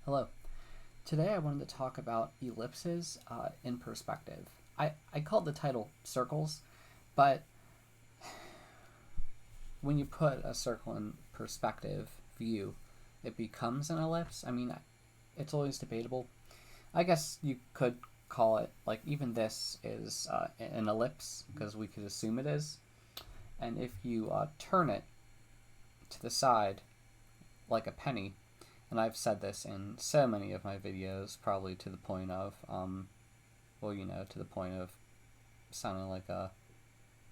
Hello. Today I wanted to talk about ellipses in perspective. I called the title circles, but when you put a circle in perspective view, it becomes an ellipse. I mean, it's always debatable. I guess you could call it, like, even this is an ellipse, because we could assume it is. And if you turn it to the side like a penny, and I've said this in so many of my videos, probably to the point of, to the point of sounding like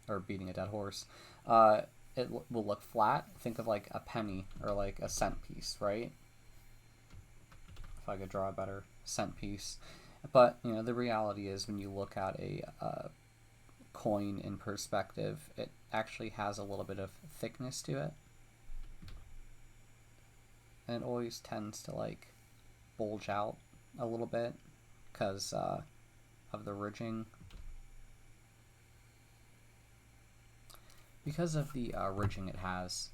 or beating a dead horse. It will look flat. Think of like a penny or like a cent piece, right? If I could draw a better cent piece. But, the reality is when you look at a coin in perspective, it actually has a little bit of thickness to it. And it always tends to like bulge out a little bit because of the ridging. Because of the ridging it has.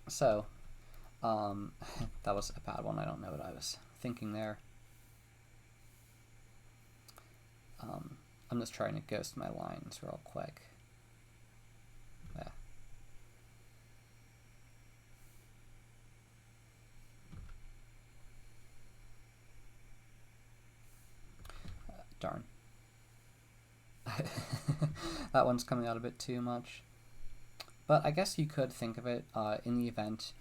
So, that was a bad one. I don't know what I was thinking there. I'm just trying to ghost my lines real quick. Yeah. Darn. That one's coming out a bit too much. But I guess you could think of it in the event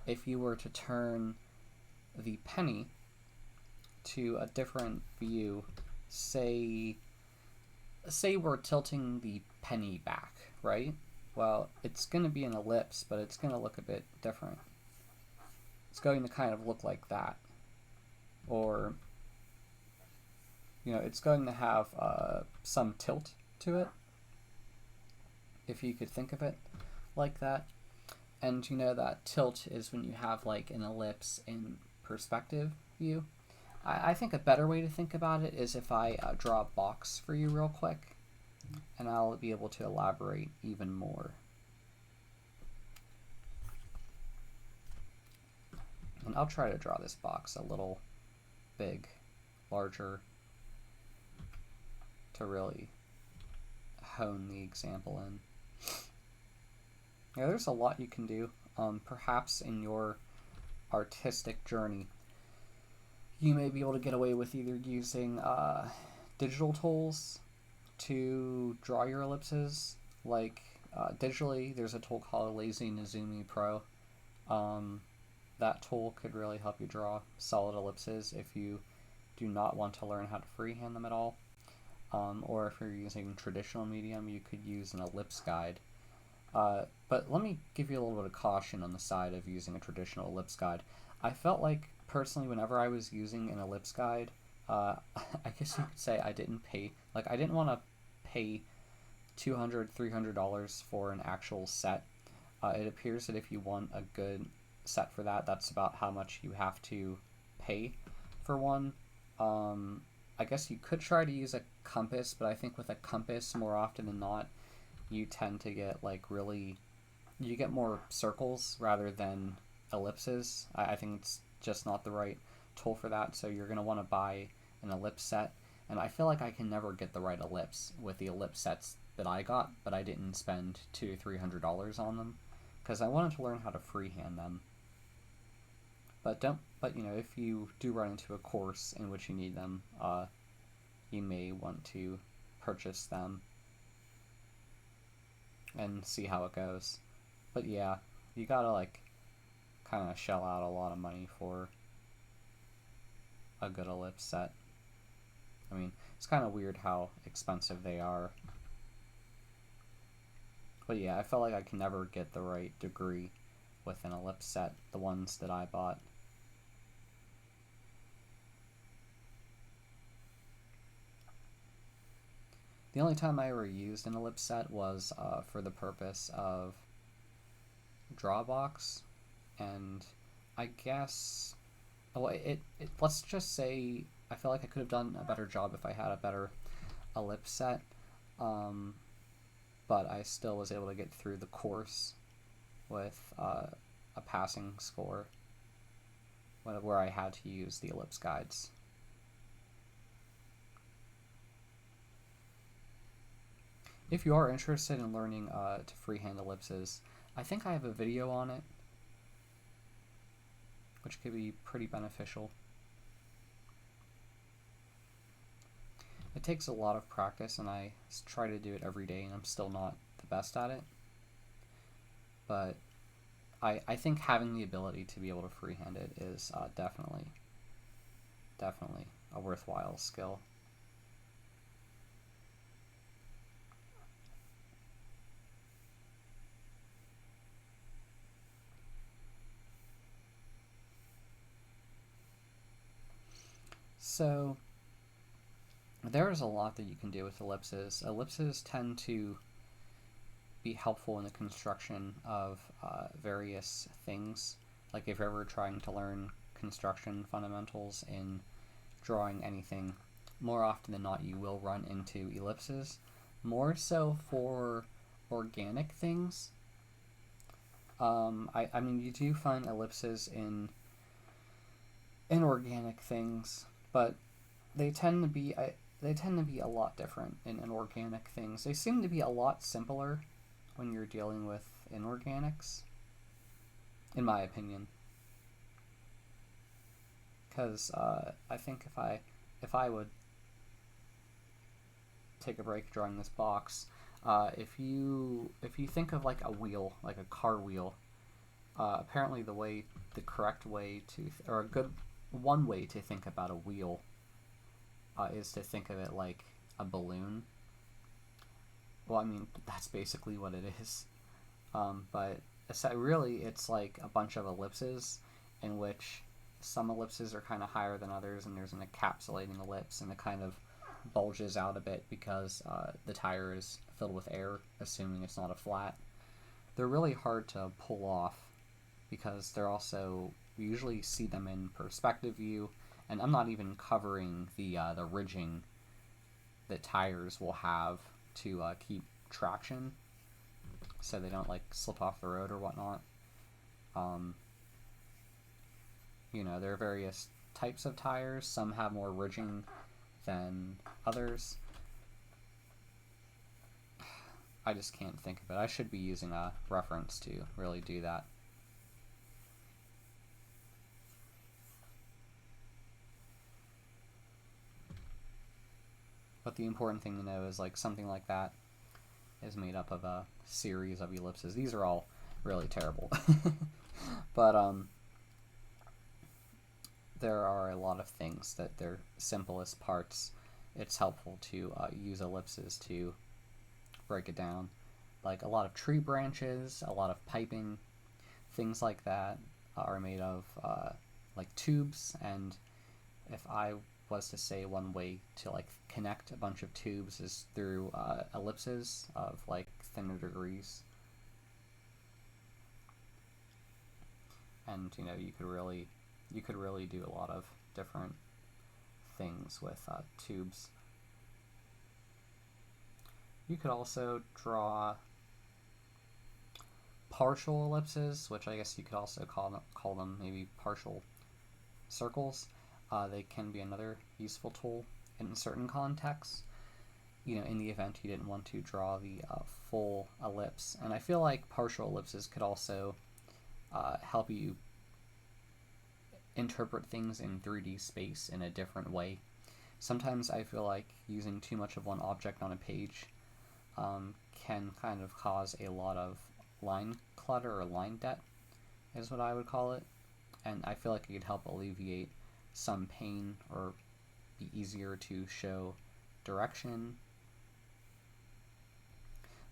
if you were to turn the penny to a different view, say we're tilting the penny back, right? Well, it's going to be an ellipse, but it's going to look a bit different. It's going to kind of look like that. Or, it's going to have some tilt to it, if you could think of it like that. And that tilt is when you have like an ellipse in perspective view. I think a better way to think about it is if I draw a box for you real quick, and I'll be able to elaborate even more. And I'll try to draw this box a little larger, to really hone the example in. Yeah, there's a lot you can do. Perhaps in your artistic journey, you may be able to get away with either using digital tools to draw your ellipses. Like digitally, there's a tool called Lazy Nezumi Pro. That tool could really help you draw solid ellipses if you do not want to learn how to freehand them at all. Or if you're using traditional medium, you could use an ellipse guide. But let me give you a little bit of caution on the side of using a traditional ellipse guide. I felt like, personally, whenever I was using an ellipse guide, I guess you could say I didn't want to pay $200, $300 for an actual set. It appears that if you want a good set for that, that's about how much you have to pay for one. I guess you could try to use a compass, but I think with a compass, more often than not, you tend to get you get more circles rather than ellipses. I think it's just not the right tool for that, so you're going to want to buy an ellipse set. And I feel like I can never get the right ellipse with the ellipse sets that I got, but I didn't spend $200 to $300 on them because I wanted to learn how to freehand them. But if you do run into a course in which you need them, you may want to purchase them and see how it goes. But yeah, you gotta kind of shell out a lot of money for a good ellipse set. I mean, it's kind of weird how expensive they are. But yeah, I felt like I can never get the right degree with an ellipse set, the ones that I bought. The only time I ever used an ellipse set was for the purpose of Drawbox, and I guess, let's just say I feel like I could have done a better job if I had a better ellipse set, but I still was able to get through the course with a passing score. where I had to use the ellipse guides. If you are interested in learning to freehand ellipses, I think I have a video on it, which could be pretty beneficial. It takes a lot of practice, and I try to do it every day, and I'm still not the best at it. But I think having the ability to be able to freehand it is definitely a worthwhile skill. So there's a lot that you can do with ellipses. Ellipses tend to be helpful in the construction of various things. Like if you're ever trying to learn construction fundamentals in drawing anything, more often than not you will run into ellipses. More so for organic things. I mean, you do find ellipses in inorganic things, but they tend to be a lot different in inorganic things. They seem to be a lot simpler when you're dealing with inorganics, in my opinion. Because I think if I would take a break drawing this box, if you think of like a wheel, like a car wheel, apparently the correct way to, or a good one way to think about a wheel is to think of it like a balloon. Well, I mean, that's basically what it is. But really, it's like a bunch of ellipses in which some ellipses are kind of higher than others, and there's an encapsulating ellipse, and it kind of bulges out a bit because the tire is filled with air, assuming it's not a flat. They're really hard to pull off because they're also, you usually see them in perspective view, and I'm not even covering the ridging that tires will have to keep traction so they don't like slip off the road or whatnot. You know, there are various types of tires. Some have more ridging than others. I just can't think of it. I should be using a reference to really do that. But the important thing to know is like something like that is made up of a series of ellipses. These are all really terrible. But there are a lot of things that they're simplest parts. It's helpful to use ellipses to break it down. Like a lot of tree branches, a lot of piping, things like that are made of like tubes, and if I was to say one way to like connect a bunch of tubes is through ellipses of like thinner degrees. And you know, you could really do a lot of different things with tubes. You could also draw partial ellipses, which I guess you could also call them maybe partial circles. They can be another useful tool in certain contexts. You know, in the event you didn't want to draw the full ellipse. And I feel like partial ellipses could also help you interpret things in 3D space in a different way. Sometimes I feel like using too much of one object on a page can kind of cause a lot of line clutter, or line debt is what I would call it. And I feel like it could help alleviate some pain or be easier to show direction.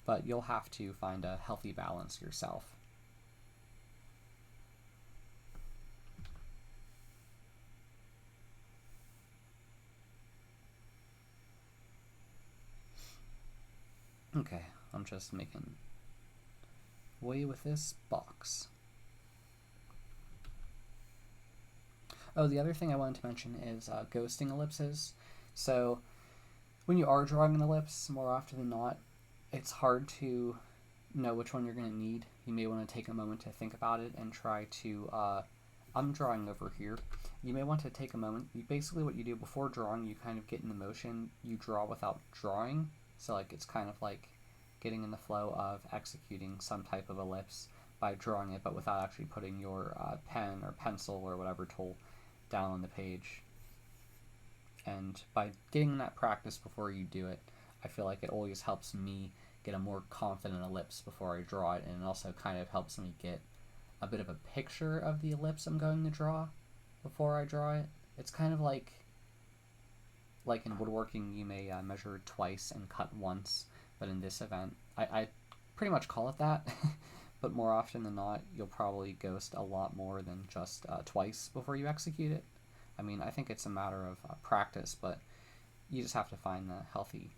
But you'll have to find a healthy balance yourself. Okay, I'm just making way with this box. Oh, the other thing I wanted to mention is ghosting ellipses. So when you are drawing an ellipse, more often than not, it's hard to know which one you're going to need. You may want to take a moment to think about it and try to I'm drawing over here. You may want to take a moment. Basically what you do before drawing, you kind of get in the motion. You draw without drawing. So like it's kind of like getting in the flow of executing some type of ellipse by drawing it, but without actually putting your pen or pencil or whatever tool down on the page. And by getting that practice before you do it, I feel like it always helps me get a more confident ellipse before I draw it, and it also kind of helps me get a bit of a picture of the ellipse I'm going to draw before I draw it. It's kind of like in woodworking, you may measure twice and cut once, but in this event, I pretty much call it that. But more often than not, you'll probably ghost a lot more than just twice before you execute it. I mean, I think it's a matter of practice, but you just have to find the healthy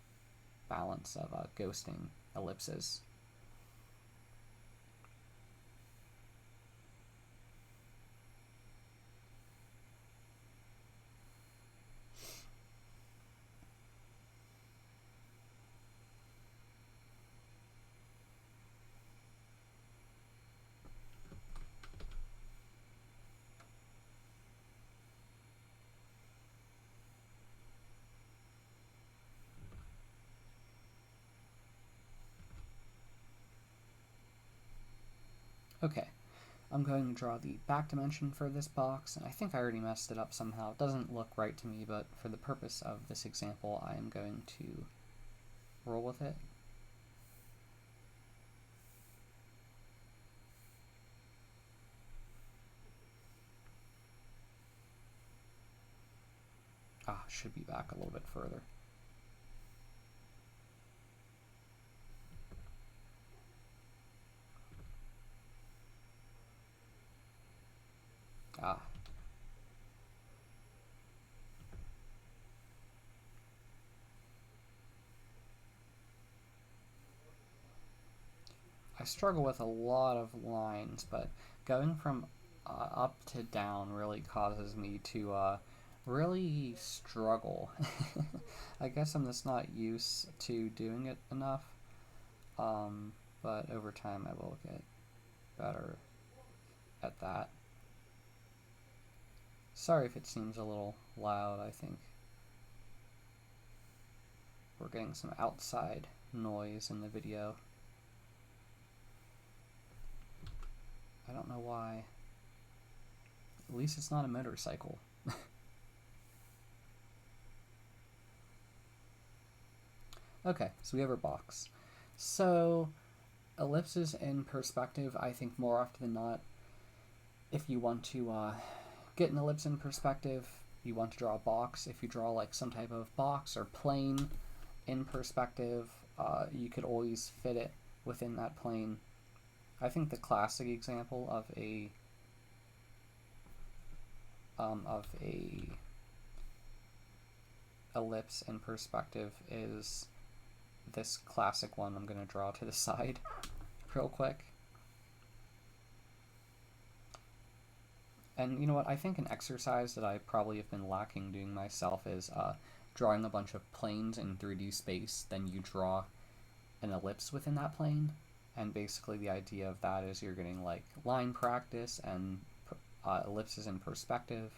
balance of ghosting ellipses. Okay, I'm going to draw the back dimension for this box, and I think I already messed it up somehow. It doesn't look right to me, but for the purpose of this example, I am going to roll with it. Should be back a little bit further. I struggle with a lot of lines, but going from up to down really causes me to really struggle. I guess I'm just not used to doing it enough, but over time I will get better at that. Sorry if it seems a little loud. I think we're getting some outside noise in the video. I don't know why. At least it's not a motorcycle. Okay, so we have our box. So ellipses in perspective, I think more often than not, if you want to get an ellipse in perspective, you want to draw a box. If you draw like some type of box or plane in perspective, you could always fit it within that plane. I think the classic example of a ellipse in perspective is this classic one I'm going to draw to the side real quick. And you know what, I think an exercise that I probably have been lacking doing myself is drawing a bunch of planes in 3D space, then you draw an ellipse within that plane. And basically the idea of that is you're getting like line practice and ellipses in perspective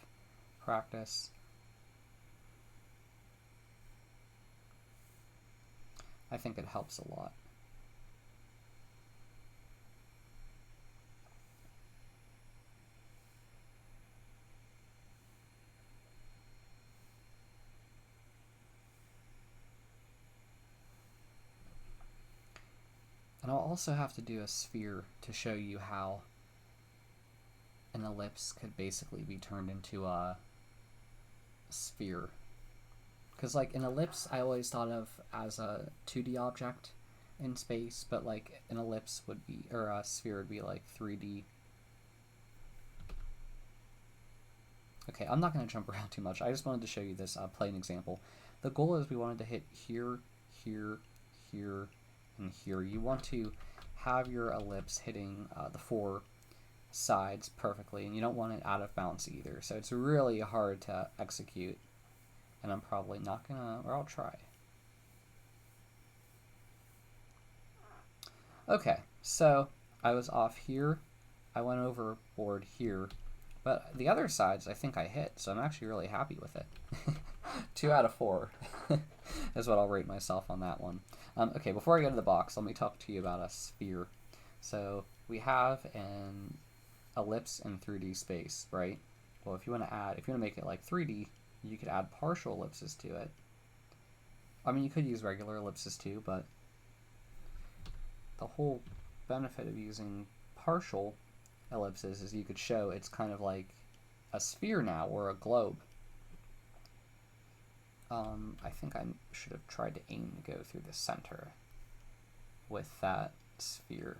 practice. I think it helps a lot. And I'll also have to do a sphere to show you how an ellipse could basically be turned into a sphere. Because like an ellipse I always thought of as a 2D object in space, but like an ellipse would be, or a sphere would be like 3D. Okay, I'm not going to jump around too much. I just wanted to show you this plain example. The goal is we wanted to hit here, here, here, and here. You want to have your ellipse hitting the four sides perfectly, and you don't want it out of bounds either. So it's really hard to execute, and I'm probably not gonna, or I'll try. Okay, so I was off here. I went overboard here, But the other sides I think I hit, so I'm actually really happy with it. 2 out of 4 is what I'll rate myself on that one. Okay, before I go to the box, let me talk to you about a sphere. So we have an ellipse in 3D space, right? Well, if you want to make it like 3D, you could add partial ellipses to it. I mean, you could use regular ellipses too, but the whole benefit of using partial ellipses is you could show it's kind of like a sphere now, or a globe. I think I should have tried to aim to go through the center with that sphere.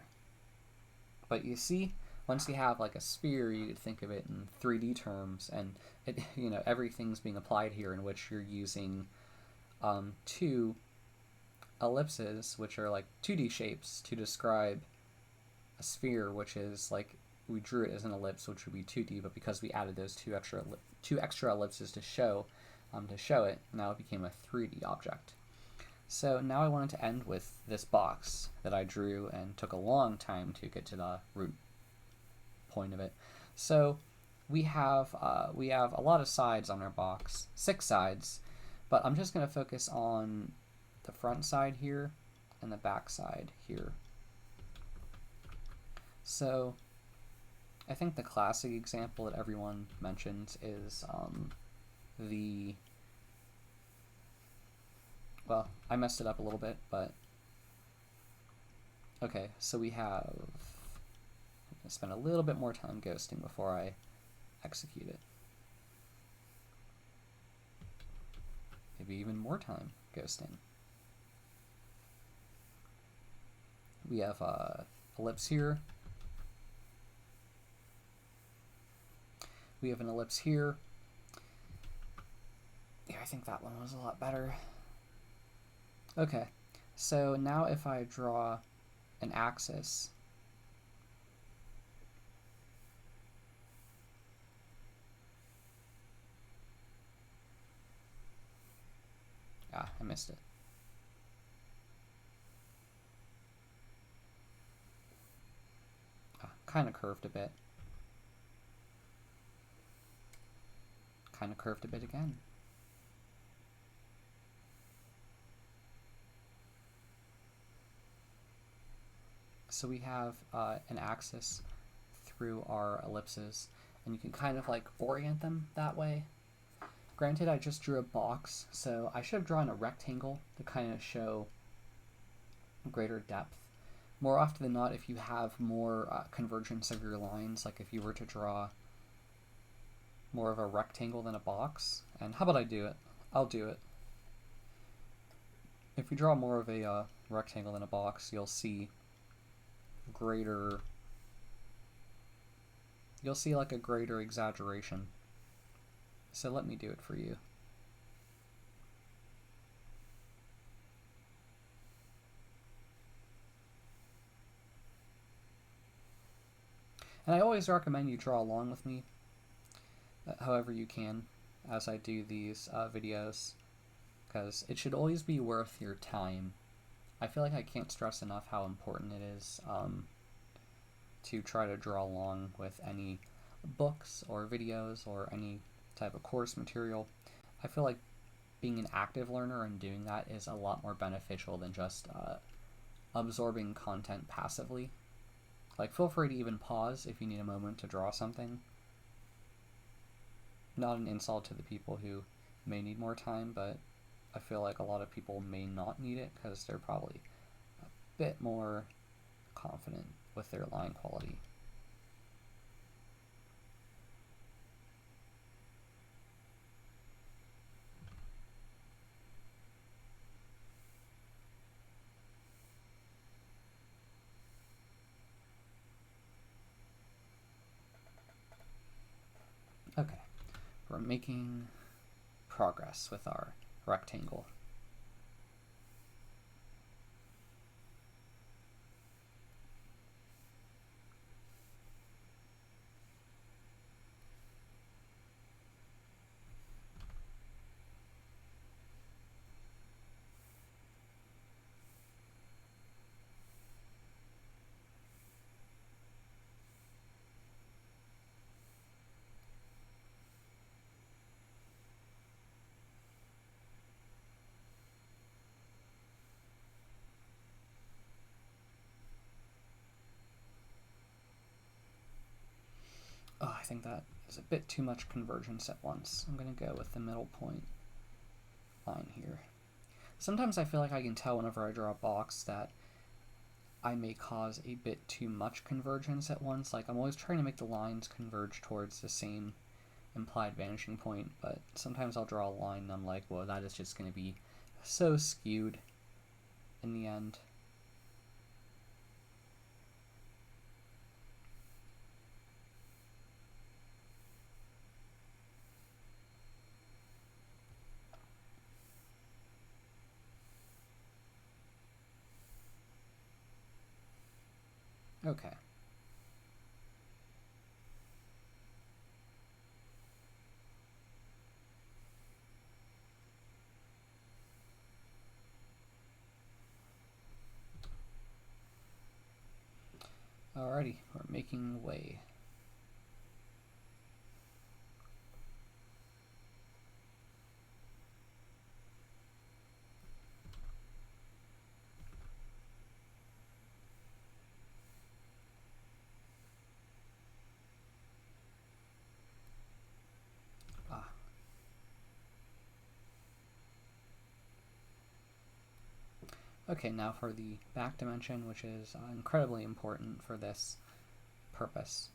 But you see, once you have like a sphere, you could think of it in 3D terms, and it, everything's being applied here, in which you're using 2 ellipses, which are like 2D shapes, to describe a sphere, which is like, we drew it as an ellipse, which would be 2D, but because we added those two extra ellipses to show it, now it became a 3D object. So now I wanted to end with this box that I drew and took a long time to get to the root point of it. So we have a lot of sides on our box, 6 sides, but I'm just going to focus on the front side here and the back side here. So I think the classic example that everyone mentions is well, I messed it up a little bit, but okay, so I'm going to spend a little bit more time ghosting before I execute it. Maybe even more time ghosting. We have ellipse here. We have an ellipse here. Yeah, I think that one was a lot better. Okay, so now if I draw an axis, I missed it. Kind of curved a bit. Kind of curved a bit again. So we have an axis through our ellipses, and you can kind of like orient them that way. Granted, I just drew a box, so I should have drawn a rectangle to kind of show greater depth. More often than not, if you have more convergence of your lines, like if you were to draw more of a rectangle than a box, and how about I do it? I'll do it. If you draw more of a rectangle than a box, you'll see like a greater exaggeration. So let me do it for you. And I always recommend you draw along with me, however you can, as I do these videos, because it should always be worth your time. I feel like I can't stress enough how important it is to try to draw along with any books or videos or any type of course material. I feel like being an active learner and doing that is a lot more beneficial than just absorbing content passively. Like, feel free to even pause if you need a moment to draw something. Not an insult to the people who may need more time, but I feel like a lot of people may not need it because they're probably a bit more confident with their line quality. Okay, we're making progress with our rectangle. think that is a bit too much convergence at once. I'm going to go with the middle point line here. Sometimes I feel like I can tell whenever I draw a box that I may cause a bit too much convergence at once. Like, I'm always trying to make the lines converge towards the same implied vanishing point, but sometimes I'll draw a line and I'm like, well, that is just going to be so skewed in the end. Okay. Alrighty, we're making way. Okay, now for the back dimension, which is incredibly important for this purpose.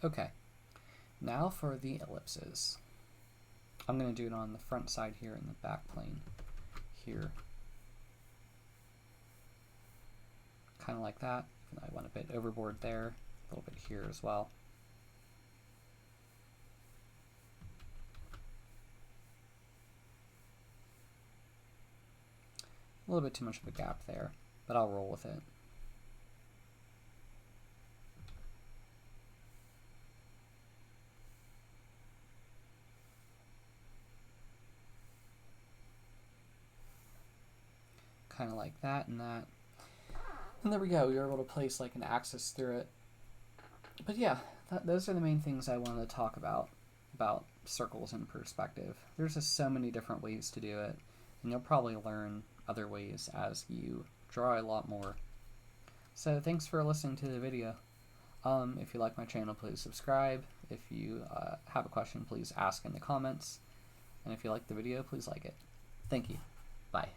Okay, now for the ellipses. I'm going to do it on the front side here and the back plane here. Kind of like that. I went a bit overboard there, a little bit here as well. A little bit too much of a gap there, but I'll roll with it. Kind of like that and that. And there we go, we were able to place like an axis through it. But yeah, those are the main things I wanted to talk about circles in perspective. There's just so many different ways to do it, and you'll probably learn other ways as you draw a lot more. So thanks for listening to the video. If you like my channel, please subscribe. If you have a question, please ask in the comments. And if you like the video, please like it. Thank you. Bye.